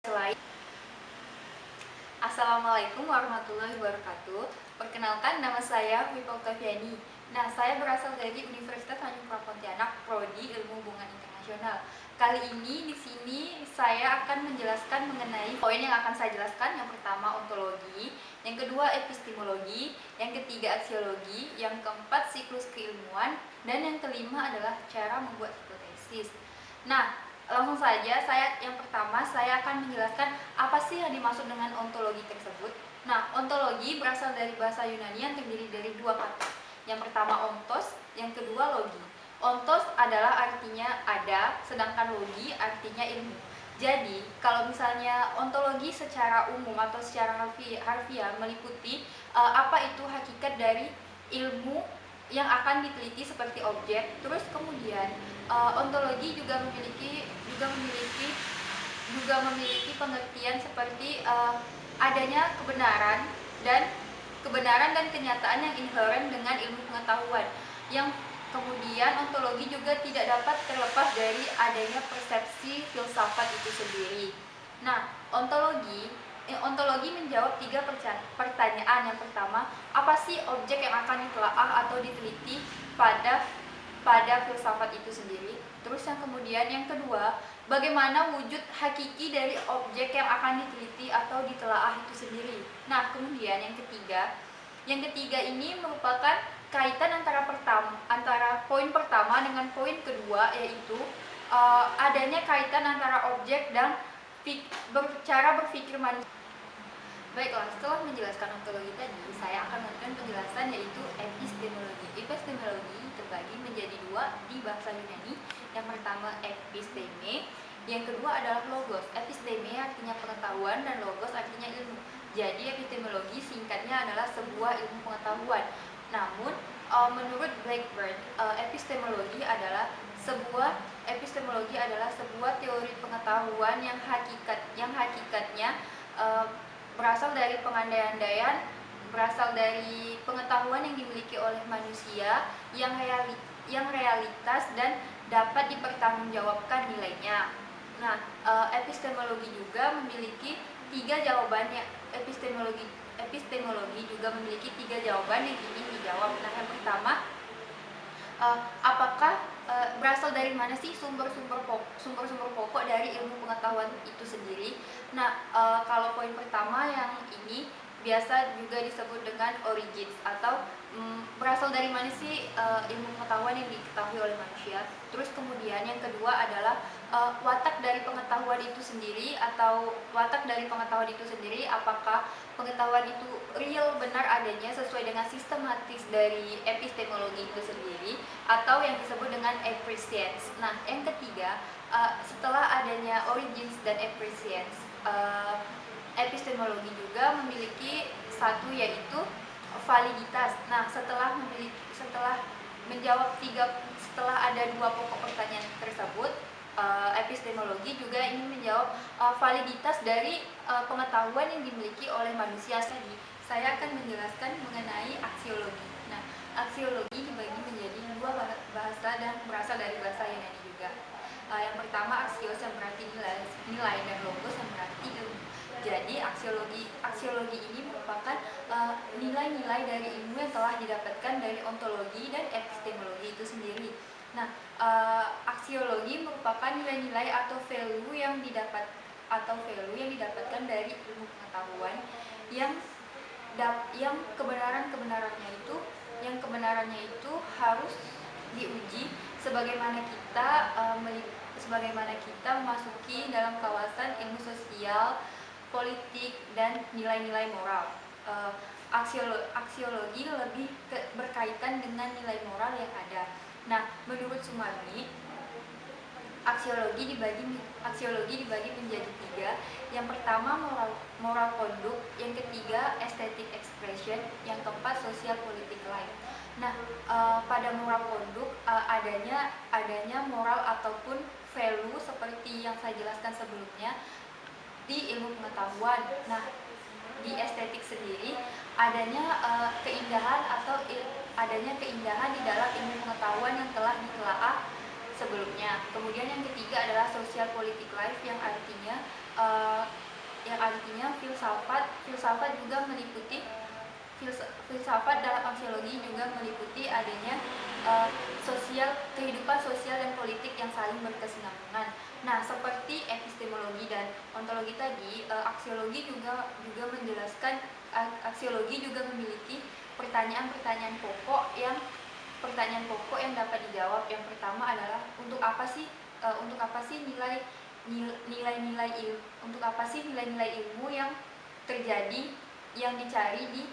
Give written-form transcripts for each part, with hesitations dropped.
Selain Assalamualaikum warahmatullahi wabarakatuh. Perkenalkan, nama saya Wipa Oktaviani. Nah, saya berasal dari Universitas Tanjung Priok Pontianak, Prodi Ilmu Hubungan Internasional. Kali ini di sini saya akan menjelaskan mengenai poin yang akan saya jelaskan. Yang pertama ontologi, yang kedua epistemologi, yang ketiga aksiologi, yang keempat siklus keilmuan, dan yang kelima adalah cara membuat hipotesis. Nah, langsung saja yang pertama saya akan menjelaskan apa sih yang dimaksud dengan ontologi tersebut. Nah, ontologi berasal dari bahasa Yunani yang terdiri dari dua kata. Yang pertama ontos, yang kedua logi. Ontos adalah artinya ada, sedangkan logi artinya ilmu. Jadi, kalau misalnya ontologi secara umum atau secara harfiah meliputi apa itu hakikat dari ilmu yang akan diteliti seperti objek. Terus kemudian ontologi juga memiliki pengertian seperti adanya kebenaran dan kenyataan yang inheren dengan ilmu pengetahuan, yang kemudian ontologi juga tidak dapat terlepas dari adanya persepsi filsafat itu sendiri. Nah, ontologi menjawab tiga pertanyaan. Yang pertama, apa sih objek yang akan ditelaah atau diteliti pada filsafat itu sendiri. Terus yang kedua, bagaimana wujud hakiki dari objek yang akan diteliti atau ditelaah itu sendiri. Nah, kemudian yang ketiga ini merupakan kaitan antara poin pertama dengan poin kedua, yaitu adanya kaitan antara objek dan cara berpikir manusia. Baiklah, setelah menjelaskan ontologi tadi, saya akan memberikan penjelasan yaitu epistemologi. Epistemologi terbagi menjadi dua di bahasa Yunani. Yang pertama episteme, yang kedua adalah logos. Episteme artinya pengetahuan dan logos artinya ilmu. Jadi epistemologi singkatnya adalah sebuah ilmu pengetahuan. Namun menurut Blackburn, epistemologi adalah sebuah teori pengetahuan yang hakikatnya berasal dari pengetahuan yang dimiliki oleh manusia yang realitas dan dapat dipertanggungjawabkan nilainya. Nah, epistemologi juga memiliki tiga jawaban yang epistemologi juga memiliki tiga jawaban yang ingin dijawab. Nah, yang pertama, apakah berasal dari mana sih sumber-sumber pokok dari ilmu pengetahuan itu sendiri? Nah, kalau poin pertama yang ini biasa juga disebut dengan origins, atau berasal dari mana sih ilmu pengetahuan yang diketahui oleh manusia. Terus kemudian yang kedua adalah watak dari pengetahuan itu sendiri, apakah pengetahuan itu real, benar adanya sesuai dengan sistematis dari epistemologi itu sendiri, atau yang disebut dengan appreciance. Nah, yang ketiga, setelah adanya origins dan appreciance, epistemologi juga memiliki satu, yaitu validitas. Nah, setelah ada dua pokok pertanyaan tersebut, epistemologi juga ingin menjawab validitas dari pengetahuan yang dimiliki oleh manusia. Tadi saya akan menjelaskan mengenai aksiologi. Nah, aksiologi dibagi menjadi dua bahasa dan berasal dari bahasa Yunani juga. Yang pertama aksios, yang berarti nilai, dan logos yang berarti ilmu. Jadi aksiologi ini merupakan nilai-nilai dari ilmu yang telah didapatkan dari ontologi dan epistemologi itu sendiri. Nah, aksiologi merupakan nilai-nilai atau value yang didapatkan dari ilmu pengetahuan yang kebenarannya itu harus diuji sebagaimana kita memasuki dalam kawasan ilmu sosial, politik, dan nilai-nilai moral. Aksiologi lebih berkaitan dengan nilai moral yang ada. Nah, menurut Sumarni, aksiologi dibagi menjadi tiga. Yang pertama moral conduct, yang ketiga aesthetic expression, yang keempat social politic life. Nah, pada moral conduct adanya moral ataupun value seperti yang saya jelaskan sebelumnya di ilmu pengetahuan. Nah, di estetik sendiri adanya keindahan di dalam ilmu pengetahuan yang telah ditelaah sebelumnya. Kemudian yang ketiga adalah social politic life, yang artinya uh, yang artinya filsafat juga meliputi filsafat dalam aksiologi juga meliputi adanya kehidupan sosial dan politik yang saling berkesinambungan. Nah, seperti epistemologi dan ontologi tadi, aksiologi juga menjelaskan, aksiologi juga memiliki pertanyaan pokok yang dapat dijawab. Yang pertama adalah untuk apa sih nilai-nilai ilmu yang terjadi, yang dicari di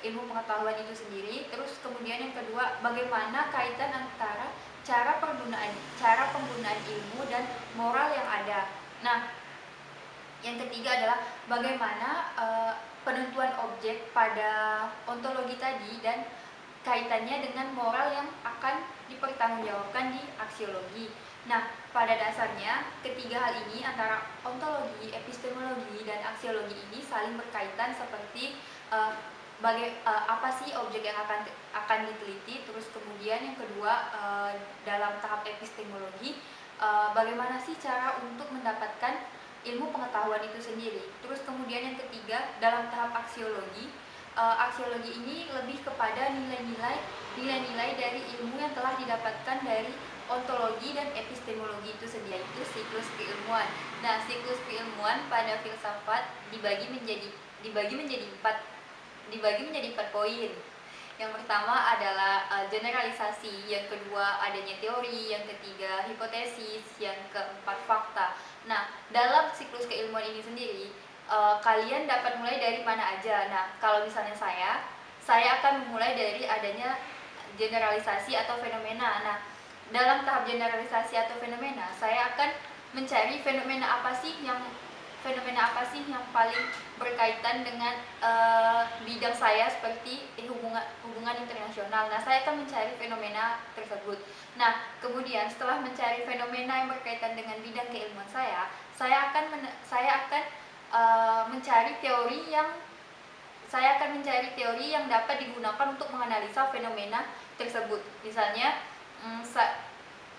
ilmu pengetahuan itu sendiri. Terus kemudian yang kedua, bagaimana kaitan antara cara penggunaan ilmu dan moral yang ada. Nah, yang ketiga adalah bagaimana penentuan objek pada ontologi tadi dan kaitannya dengan moral yang akan dipertanggungjawabkan di aksiologi. Nah, pada dasarnya ketiga hal ini antara ontologi, epistemologi, dan aksiologi ini saling berkaitan seperti apa sih objek yang akan diteliti. Terus kemudian yang kedua, dalam tahap epistemologi, bagaimana sih cara untuk mendapatkan ilmu pengetahuan itu sendiri. Terus kemudian yang ketiga, dalam tahap aksiologi, aksiologi ini lebih kepada nilai-nilai dari ilmu yang telah didapatkan dari ontologi dan epistemologi itu sendiri, itu siklus keilmuan. Nah, siklus keilmuan pada filsafat dibagi menjadi empat poin. Yang pertama adalah generalisasi, yang kedua adanya teori, yang ketiga hipotesis, yang keempat fakta. Nah, dalam siklus keilmuan ini sendiri, kalian dapat mulai dari mana aja. Nah, kalau misalnya saya akan memulai dari adanya generalisasi atau fenomena. Nah, dalam tahap generalisasi atau fenomena, saya akan mencari fenomena apa sih yang paling berkaitan dengan bidang saya, seperti hubungan internasional. Nah, saya akan mencari fenomena tersebut. Nah, kemudian setelah mencari fenomena yang berkaitan dengan bidang keilmuan saya akan mencari teori yang dapat digunakan untuk menganalisa fenomena tersebut. Misalnya,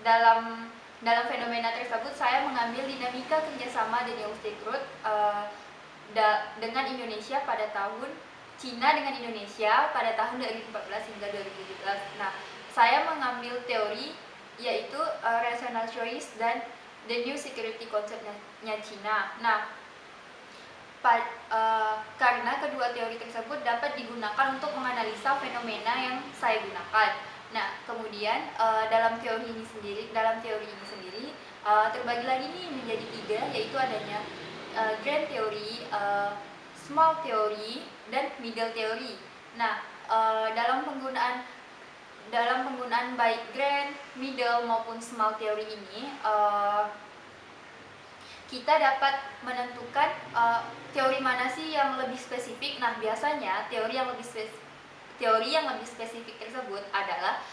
dalam fenomena tersebut saya mengambil dinamika kerjasama Daniel Stegrud dengan Indonesia pada tahun Cina dengan Indonesia pada tahun 2014 hingga 2017. Nah, saya mengambil teori yaitu rational choice dan the new security concept-nya Cina. Nah, karena kedua teori tersebut dapat digunakan untuk menganalisa fenomena yang saya gunakan. Nah, kemudian dalam teori ini sendiri terbagi lagi nih menjadi tiga, yaitu adanya grand theory, small theory, dan middle theory. Nah, dalam penggunaan baik grand, middle maupun small theory ini, kita dapat menentukan teori mana sih yang lebih spesifik. Nah, biasanya teori yang lebih spesifik tersebut adalah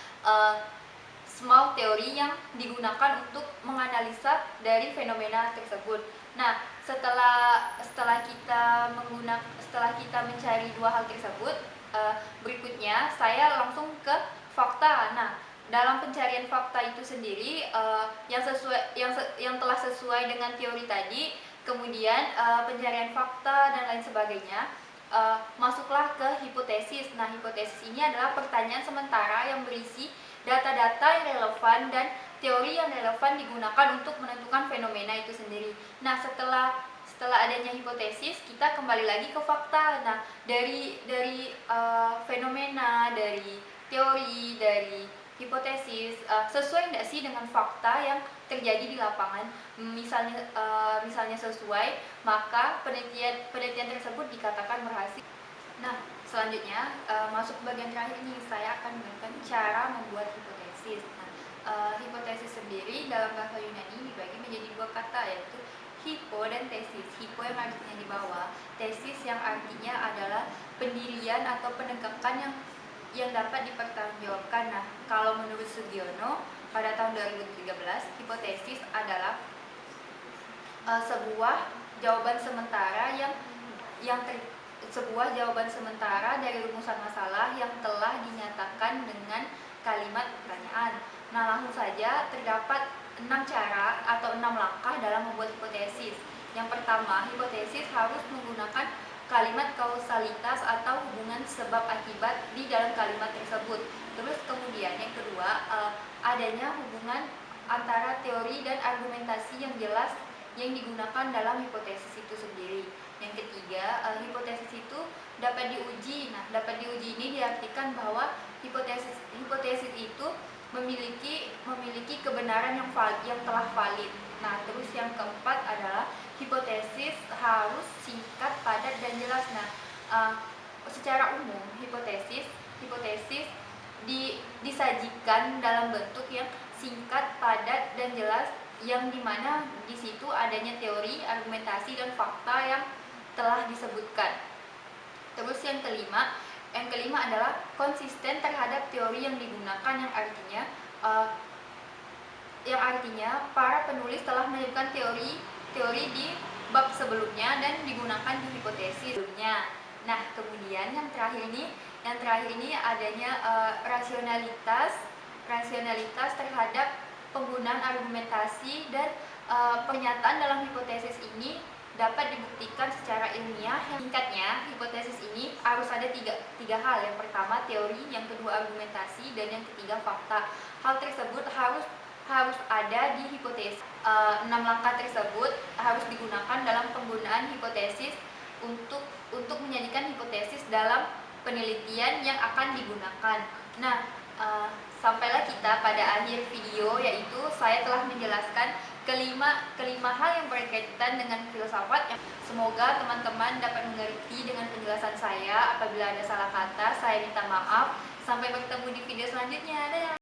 small theory yang digunakan untuk menganalisa dari fenomena tersebut. Nah, setelah kita mencari dua hal tersebut, berikutnya saya langsung ke fakta. Nah, dalam pencarian fakta itu sendiri, yang telah sesuai dengan teori tadi, kemudian pencarian fakta dan lain sebagainya, masuklah ke hipotesis. Nah, hipotesis ini adalah pertanyaan sementara yang berisi data-data yang relevan dan teori yang relevan digunakan untuk menentukan fenomena itu sendiri. Nah, setelah adanya hipotesis, kita kembali lagi ke fakta. Nah, dari fenomena, dari teori, dari hipotesis, sesuai tidak sih dengan fakta yang terjadi di lapangan? Misalnya sesuai, maka penelitian tersebut dikatakan berhasil. Nah, selanjutnya masuk ke bagian terakhir ini, saya akan menerangkan cara membuat hipotesis. Nah, hipotesis sendiri dalam bahasa Yunani dibagi menjadi dua kata, yaitu hipo dan tesis. Hipo yang artinya di bawah, tesis yang artinya adalah pendirian atau penegakan yang dapat dipertanggungjawabkan. Nah, kalau menurut Sugiono pada tahun 2013, hipotesis adalah sebuah jawaban sementara dari rumusan masalah yang telah dinyatakan dengan kalimat pertanyaan. Nah, langsung saja terdapat 6 cara atau 6 langkah dalam membuat hipotesis. Yang pertama, hipotesis harus menggunakan kalimat kausalitas atau hubungan sebab akibat di dalam kalimat tersebut. Terus kemudian yang kedua, adanya hubungan antara teori dan argumentasi yang jelas yang digunakan dalam hipotesis itu sendiri. Yang ketiga, hipotesis itu dapat diuji. Nah, dapat diuji ini diartikan bahwa hipotesis itu memiliki kebenaran yang telah valid. Nah, terus yang keempat adalah hipotesis harus singkat, padat, dan jelas. Nah, secara umum hipotesis disajikan dalam bentuk yang singkat, padat, dan jelas, yang dimana di situ adanya teori, argumentasi, dan fakta yang telah disebutkan. Terus yang kelima adalah konsisten terhadap teori yang digunakan, yang artinya para penulis telah menyebutkan teori di bab sebelumnya dan digunakan di hipotesis sebelumnya. Nah, kemudian yang terakhir ini adanya rasionalitas terhadap penggunaan argumentasi, dan pernyataan dalam hipotesis ini dapat dibuktikan secara ilmiah. Singkatnya, hipotesis ini harus ada tiga hal. Yang pertama teori, yang kedua argumentasi, dan yang ketiga fakta. Hal tersebut harus ada di hipotesis. 6 langkah tersebut harus digunakan dalam penggunaan hipotesis untuk menjadikan hipotesis dalam penelitian yang akan digunakan. Nah, sampailah kita pada akhir video, yaitu saya telah menjelaskan kelima hal yang berkaitan dengan filsafat. Semoga teman-teman dapat mengerti dengan penjelasan saya. Apabila ada salah kata, saya minta maaf. Sampai bertemu di video selanjutnya. Dadah.